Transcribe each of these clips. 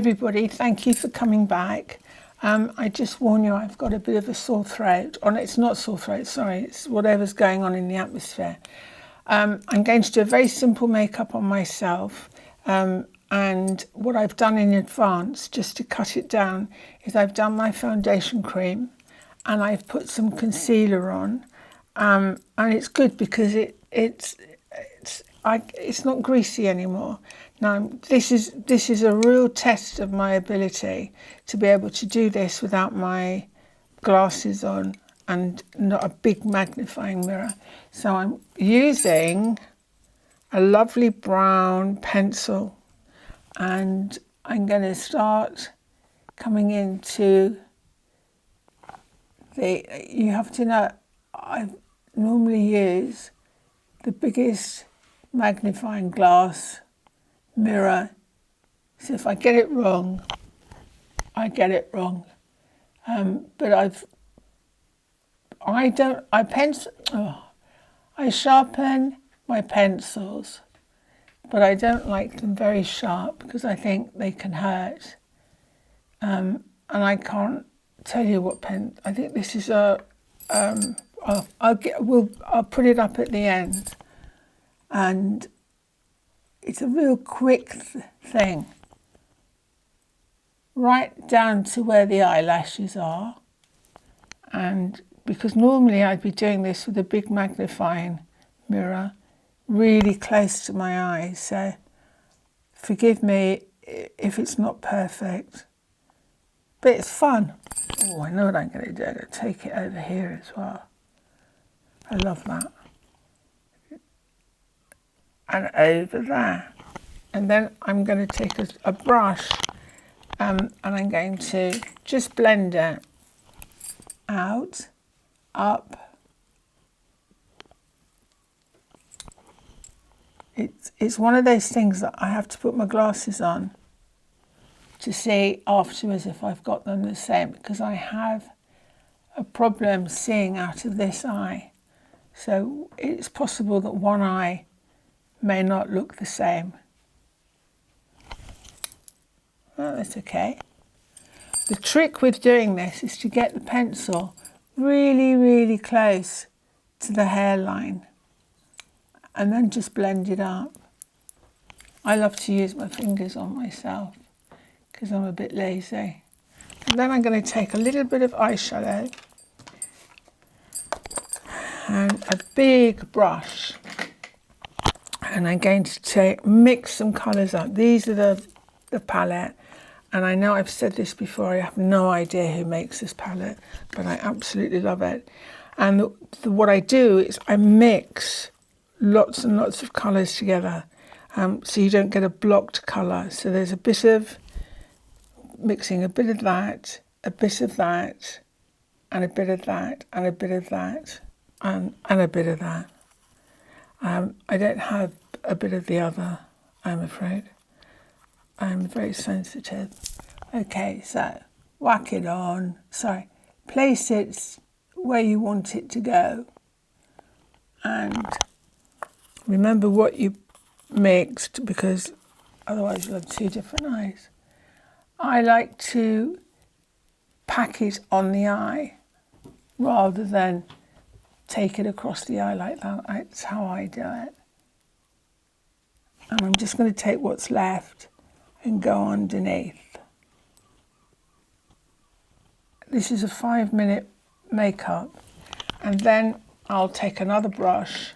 everybody, thank you for coming back. I just warn you, I've got a bit of a sore throat. Oh, no, it's not sore throat, sorry, it's whatever's going on in the atmosphere. I'm going to do a very simple makeup on myself. And what I've done in advance, just to cut it down, is I've done my foundation cream and I've put some concealer on. And it's good because it's not greasy anymore. Now this is a real test of my ability to be able to do this without my glasses on and not a big magnifying mirror. So I'm using a lovely brown pencil and I'm going to start coming into you have to know, I normally use the biggest magnifying glass mirror, so if I get it wrong, I get it wrong. But I sharpen my pencils, but I don't like them very sharp because I think they can hurt. And I can't tell you what pen. I think this is a. I'll put it up at the end, and it's a real quick thing, right down to where the eyelashes are. And because normally I'd be doing this with a big magnifying mirror, really close to my eyes. So forgive me if it's not perfect, but it's fun. Oh, I know what I'm going to do. I'm going to take it over here as well. I love that. And over there. And then I'm going to take a brush and I'm going to just blend it out, up. It's one of those things that I have to put my glasses on to see afterwards if I've got them the same, because I have a problem seeing out of this eye. So it's possible that one eye may not look the same. Well, that's okay. The trick with doing this is to get the pencil really, really close to the hairline and then just blend it up. I love to use my fingers on myself because I'm a bit lazy. And then I'm going to take a little bit of eyeshadow and a big brush, and I'm going to mix some colours up. These are the palette, and I know I've said this before, I have no idea who makes this palette, but I absolutely love it. And what I do is I mix lots and lots of colours together, so you don't get a blocked colour. So there's a bit of mixing, a bit of that, a bit of that, and a bit of that, and a bit of that, and a bit of that. I don't have a bit of the other, I'm afraid. I'm very sensitive. Okay, so whack it on. Sorry, place it where you want it to go. And remember what you mixed, because otherwise you'll have two different eyes. I like to pack it on the eye rather than take it across the eye like that. That's how I do it. And I'm just going to take what's left and go underneath. This is a 5-minute makeup, and then I'll take another brush,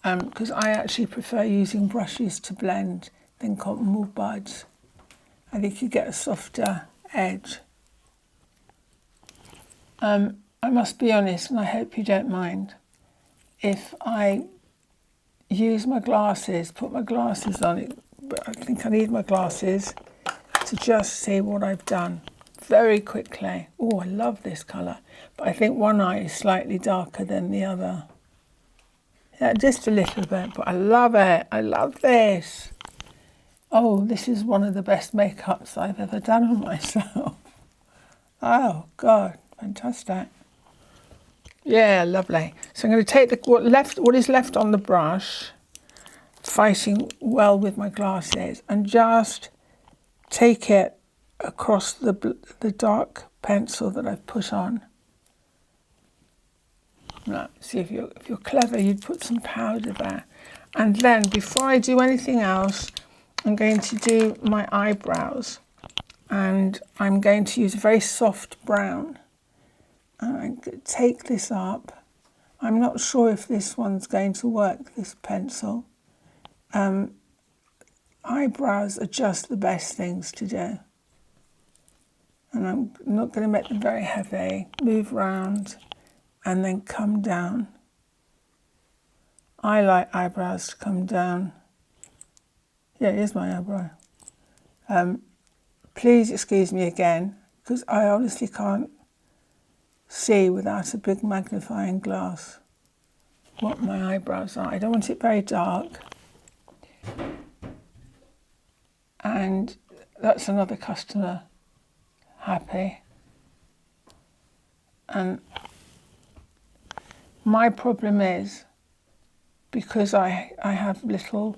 because I actually prefer using brushes to blend than cotton wool buds. I think you get a softer edge. I must be honest, and I hope you don't mind, if I use my glasses, put my glasses on it, but I think I need my glasses to just see what I've done very quickly. Oh, I love this colour, but I think one eye is slightly darker than the other. Yeah, just a little bit, but I love it. I love this. Oh, this is one of the best makeups I've ever done on myself. Oh, God, fantastic. Yeah, lovely. So I'm going to take what is left on the brush, fighting well with my glasses, and just take it across the dark pencil that I've put on. Right, see, if you're clever, you'd put some powder there. And then before I do anything else, I'm going to do my eyebrows, and I'm going to use a very soft brown. And I take this up. I'm not sure if this one's going to work, this pencil. Eyebrows are just the best things to do. And I'm not going to make them very heavy. Move round and then come down. I like eyebrows to come down. Yeah, here's my eyebrow. Please excuse me again, because I honestly can't see without a big magnifying glass what my eyebrows are. I don't want it very dark. And that's another customer happy. And my problem is, because I have little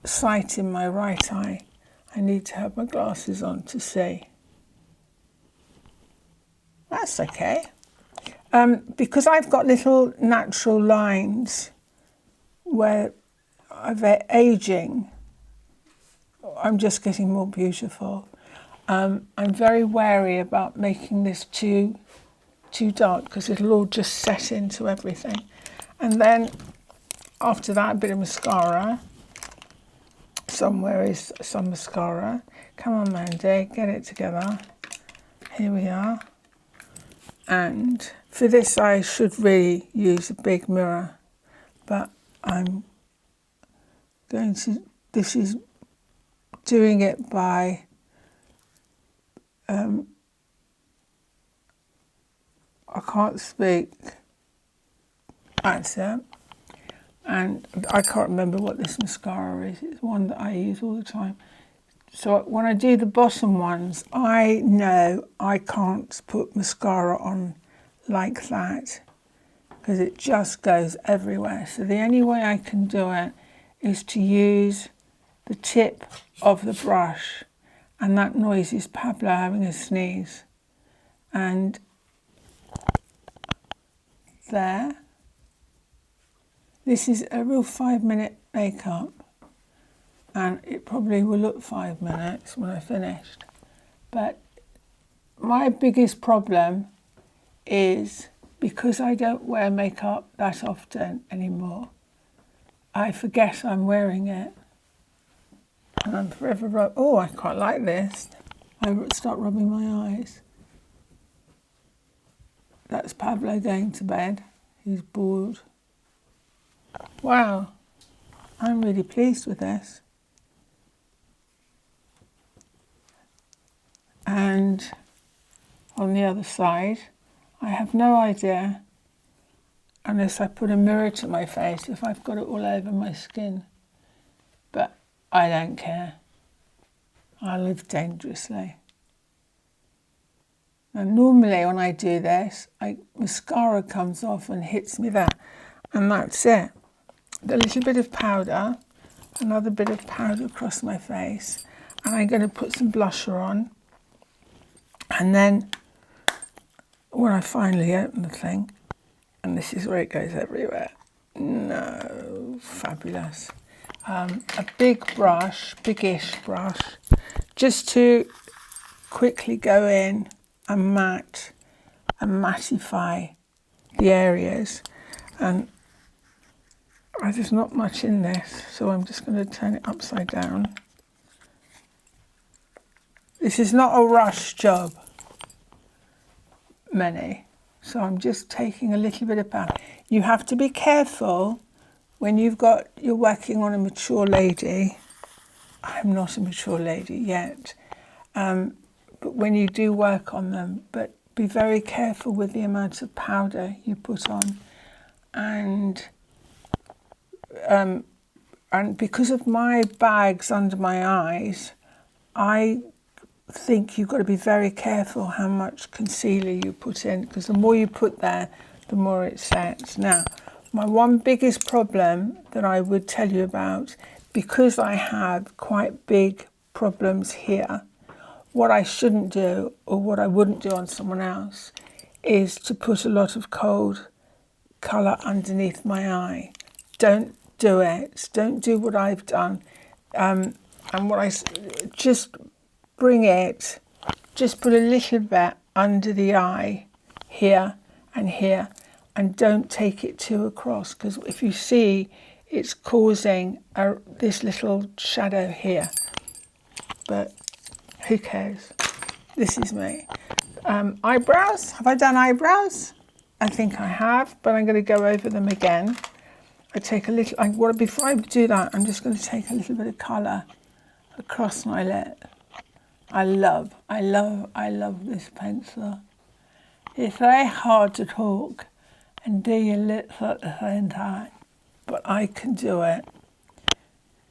sight in my right eye, I need to have my glasses on to see. That's okay. Because I've got little natural lines where of aging, I'm just getting more beautiful. I'm very wary about making this too dark, because it'll all just set into everything. And then after that, a bit of mascara. Somewhere is some mascara. Come on, Mandy, get it together. Here we are. And for this, I should really use a big mirror, but I'm going to, this is doing it by I can't speak. That's it. And I can't remember what this mascara is. It's one that I use all the time. So when I do the bottom ones, I know I can't put mascara on like that, because it just goes everywhere. So the only way I can do it is to use the tip of the brush, and that noise is Pablo having a sneeze. And there. This is a real 5-minute makeup, and it probably will look 5 minutes when I finished. But my biggest problem is, because I don't wear makeup that often anymore, I forget I'm wearing it. And I'm forever oh, I quite like this. I start rubbing my eyes. That's Pablo going to bed. He's bored. Wow, I'm really pleased with this. And on the other side, I have no idea, unless I put a mirror to my face, if I've got it all over my skin. But I don't care. I live dangerously. And normally when I do this, mascara comes off and hits me there, and that's it. A little bit of powder, another bit of powder across my face, and I'm going to put some blusher on. And then when I finally open the thing, and this is where it goes everywhere. No, fabulous. A big brush, biggish brush, just to quickly go in and mattify the areas. And there's not much in this, so I'm just going to turn it upside down. This is not a rush job, so I'm just taking a little bit of powder. You have to be careful when you're working on a mature lady. I'm not a mature lady yet, but when you do work on them, but be very careful with the amount of powder you put on. And because of my bags under my eyes, I think you've got to be very careful how much concealer you put in, because the more you put there, the more it sets. Now, my one biggest problem that I would tell you about, because I have quite big problems here. What I shouldn't do, or what I wouldn't do on someone else, is to put a lot of cold colour underneath my eye. Don't do it. Don't do what I've done. And just bring it, just put a little bit under the eye, here and here, and don't take it too across, because if you see, it's causing this little shadow here. But who cares? This is me. Eyebrows. Have I done eyebrows? I think I have, but I'm going to go over them again. I take a little, before I do that, I'm just going to take a little bit of colour across my lip. I love this pencil. It's very hard to talk and do your lips at the same time, but I can do it.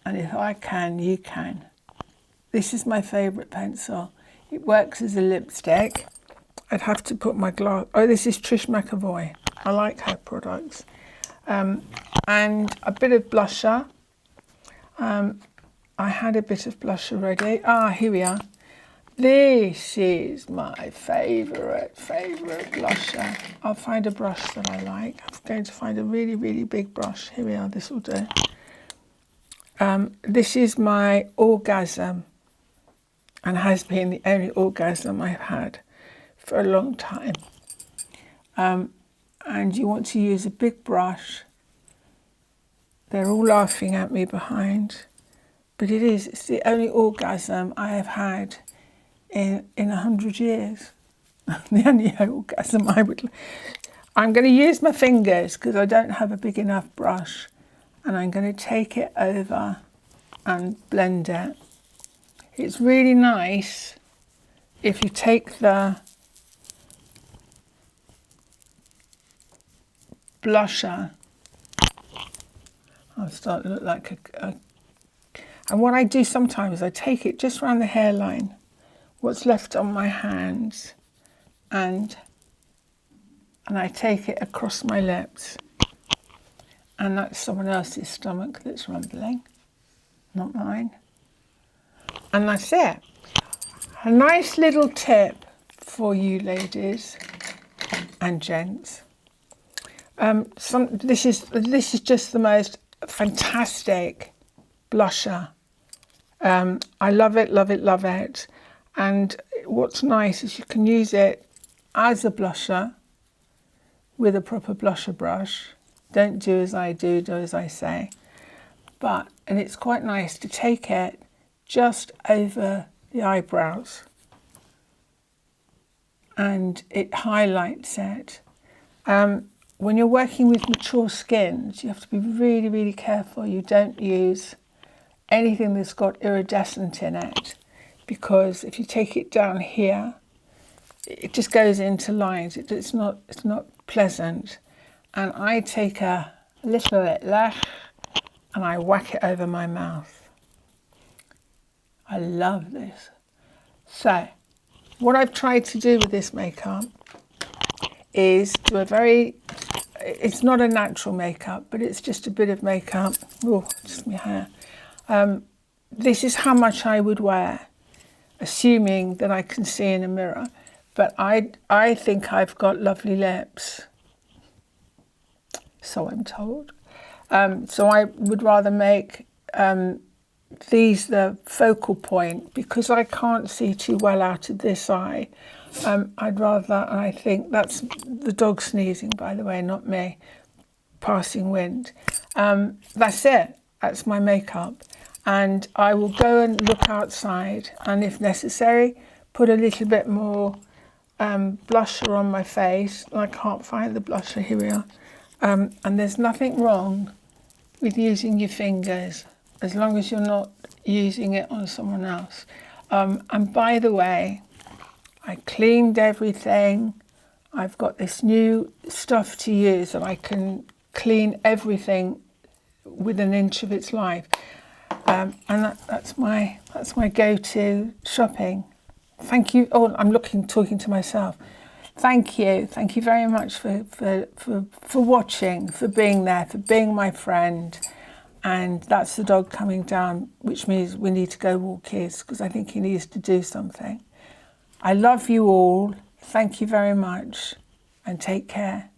And if I can, you can. This is my favourite pencil. It works as a lipstick. I'd have to put my glass. Oh, this is Trish McAvoy. I like her products. And a bit of blusher. I had a bit of blush already. Here we are. This is my favourite blusher. I'll find a brush that I like. I'm going to find a really, really big brush. Here we are, this will do. This is my Orgasm, and has been the only orgasm I've had for a long time. And you want to use a big brush. They're all laughing at me behind, but it's the only orgasm I have had in 100 years. The only orgasm I'm going to use my fingers because I don't have a big enough brush, and I'm going to take it over and blend it. It's really nice if you take the blusher. I'll start to look like and what I do sometimes, I take it just around the hairline, what's left on my hands, and I take it across my lips. And that's someone else's stomach that's rumbling, not mine. And that's it. A nice little tip for you ladies and gents. This is just the most fantastic blusher. I love it. And what's nice is you can use it as a blusher with a proper blusher brush. Don't do as I do as I say. And it's quite nice to take it just over the eyebrows, and it highlights it. When you're working with mature skins, you have to be really, really careful you don't use anything that's got iridescent in it, because if you take it down here, it just goes into lines. It's not pleasant. And I take a little bit less and I whack it over my mouth. I love this. So, what I've tried to do with this makeup is do it's not a natural makeup, but it's just a bit of makeup. Oh, just my hair. This is how much I would wear, assuming that I can see in a mirror. But I think I've got lovely lips. So I'm told. So I would rather make these the focal point, because I can't see too well out of this eye. I'd rather, and I think that's the dog sneezing, by the way, not me, passing wind. That's it. That's my makeup. And I will go and look outside, and if necessary, put a little bit more blusher on my face. I can't find the blusher. Here we are. And there's nothing wrong with using your fingers, as long as you're not using it on someone else. And by the way, I cleaned everything. I've got this new stuff to use, and I can clean everything with an inch of its life. And that's my go-to shopping. Thank you. Oh, I'm talking to myself. Thank you very much for watching, for being there, for being my friend, And that's the dog coming down, which means we need to go walk his, because I think he needs to do something. I love you all. Thank you very much, and take care.